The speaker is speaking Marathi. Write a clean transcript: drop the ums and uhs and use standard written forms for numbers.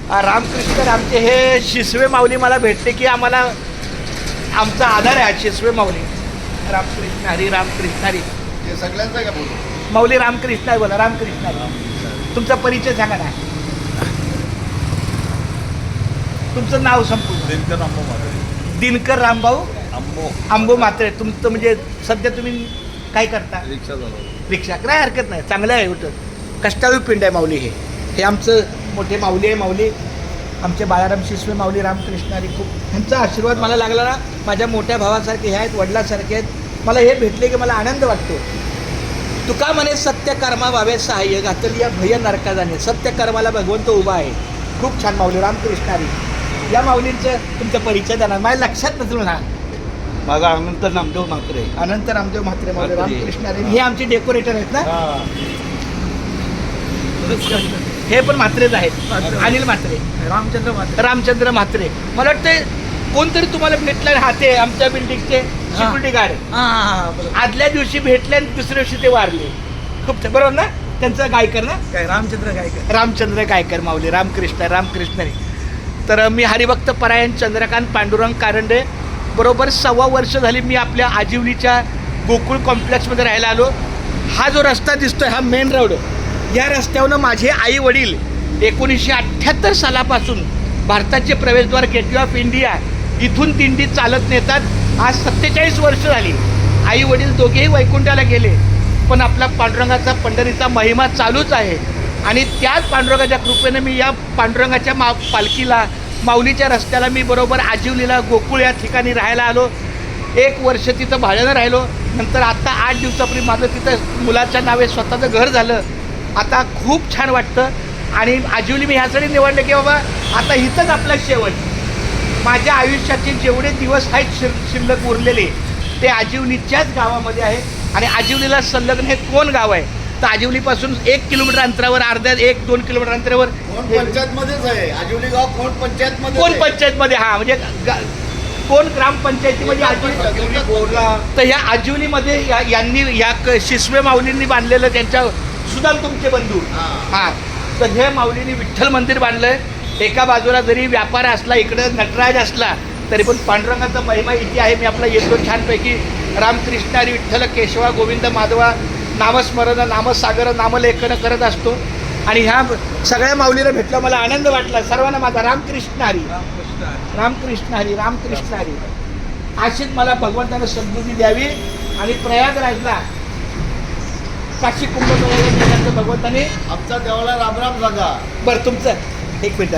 रामकृष्ण आमचे हे शिसवे माऊली मला भेटते की आम्हाला आमचा आधार आहे शिसवे माऊली. रामकृष्ण हरी, रामकृष्ण हरी. हे सगळ्यांचं आहे का बोलू? माऊली रामकृष्ण आहे, बोला रामकृष्ण हरी. तुमचा परिचय सांगा ना, तुमचं नाव संपूर्ण. दिनकर आंबो म्हात्रे. दिनकर रामभाऊ आंबो म्हात्रे. तुमचं म्हणजे सध्या तुम्ही काय करता? रिक्षा चालवतो. रिक्षा. काय हरकत नाही, चांगलं आहे. उलट कष्टाळू पिंड आहे माऊली. हे आमचं मोठे माऊली आहे. माऊली आमचे बाळाराम शिसवे माऊली रामकृष्ण हरी. खूप ह्यांचा आशीर्वाद मला लागला ना. माझ्या मोठ्या भावासारखे हे आहेत, वडिलांसारखे आहेत. मला हे भेटले की मला आनंद वाटतो. तुका म्हणे सत्य कर्मा व्हावे सहाय्य, घातली या भय नरका जाणे. सत्य कर्माला भगवंत उभा आहे. खूप छान माऊली रामकृष्ण हरी. या माऊलींचं तुमचा परिचय देणार माझ्या लक्षात नसेल ना. माझा अनंत नामदेव म्हात्रे. अनंत रामदेव म्हात्रे माऊली रामकृष्ण हरी. हे आमचे डेकोरेटर आहेत ना. हे पण म्हात्रेच आहेत. अनिल म्हात्रे, रामचंद्र म्हात्रे. मला वाटतं कोणतरी तुम्हाला भेटलं हाते आमच्या बिल्डिंगचे सिक्युरिटी गार्ड. आदल्या दिवशी भेटले आणि दुसऱ्या दिवशी ते वारले. खूप बरोबर ना. त्यांचं गायकर ना, काय रामचंद्र गायकर माऊली रामकृष्ण हरी. तर मी हरिभक्त परायण चंद्रकांत पांडुरंग कारंडे. बरोबर 1.25 वर्ष झाली मी आपल्या आजिवलीच्या गोकुळ कॉम्प्लेक्समध्ये राहायला आलो. हा जो रस्ता दिसतोय हा मेन रोड. या रस्त्यावरून माझे आई वडील 1978 सालापासून भारताचे प्रवेशद्वार गेटवे ऑफ इंडिया इथून दिंडी चालत नेतात. आज 47 वर्ष झाली. आई वडील दोघेही वैकुंठाला गेले, पण आपला पांडुरंगाचा पंढरीचा महिमा चालूच आहे. आणि त्याच पांडुरंगाच्या कृपेने मी या पांडुरंगाच्या पालखीला माऊलीच्या रस्त्याला मी बरोबर आजिवलीला गोकुळ या ठिकाणी राहायला आलो. 1 वर्ष तिथं भाड्यानं राहिलो. नंतर आता 8 दिवसापूर्वी माझं तिथं मुलाच्या नावे स्वतःचं घर झालं. आता खूप छान वाटतं. आणि आजिवली मी ह्यासाठी निवडलं की बाबा आता इथंच आपला शेवट. माझ्या आयुष्याचे जेवढे दिवस आहेत शिल्लक उरलेले ते आजिवलीच्याच गावामध्ये आहे. आणि आजिवलीला संलग्न हे कोण गाव आहे तर आजिवलीपासून 1 किलोमीटर अंतरावर, अर्ध्या 1-2 किलोमीटर अंतरावर पंचायतमध्येच आहे आजिवली गाव. कोण पंचायतमध्ये? कोण पंचायतमध्ये. हा म्हणजे कोण ग्रामपंचायतीमध्ये आजिवली बोलला. तर ह्या आजिवलीमध्ये यांनी या शिसवे माऊलींनी बांधलेलं त्यांच्या सुदाम तुमचे बंधू. हां. तर हे माऊलींनी विठ्ठल मंदिर बांधलंय. एका बाजूला जरी व्यापार असला, इकडे नटराज असला, तरी पण पांडुरंगाचा महिमा इथे आहे. मी आपला येतो छानपैकी रामकृष्ण हरी विठ्ठल केशवा गोविंद माधवा नामस्मरण, नामसागर, नामलेखन करत असतो. आणि ह्या सगळ्या माऊलीला भेटला मला आनंद वाटला. सर्वांना माझा रामकृष्ण हरी, रामकृष्ण हरी, रामकृष्ण हरी. अशीच मला भगवंतानं सद्बुद्धी द्यावी. आणि प्रयागराजला काशी कुंभमेळ्याला गेल्यानंतर भगवंताने आमचा देवाला रामराम सांगा. बरं तुमचं एक मिनिट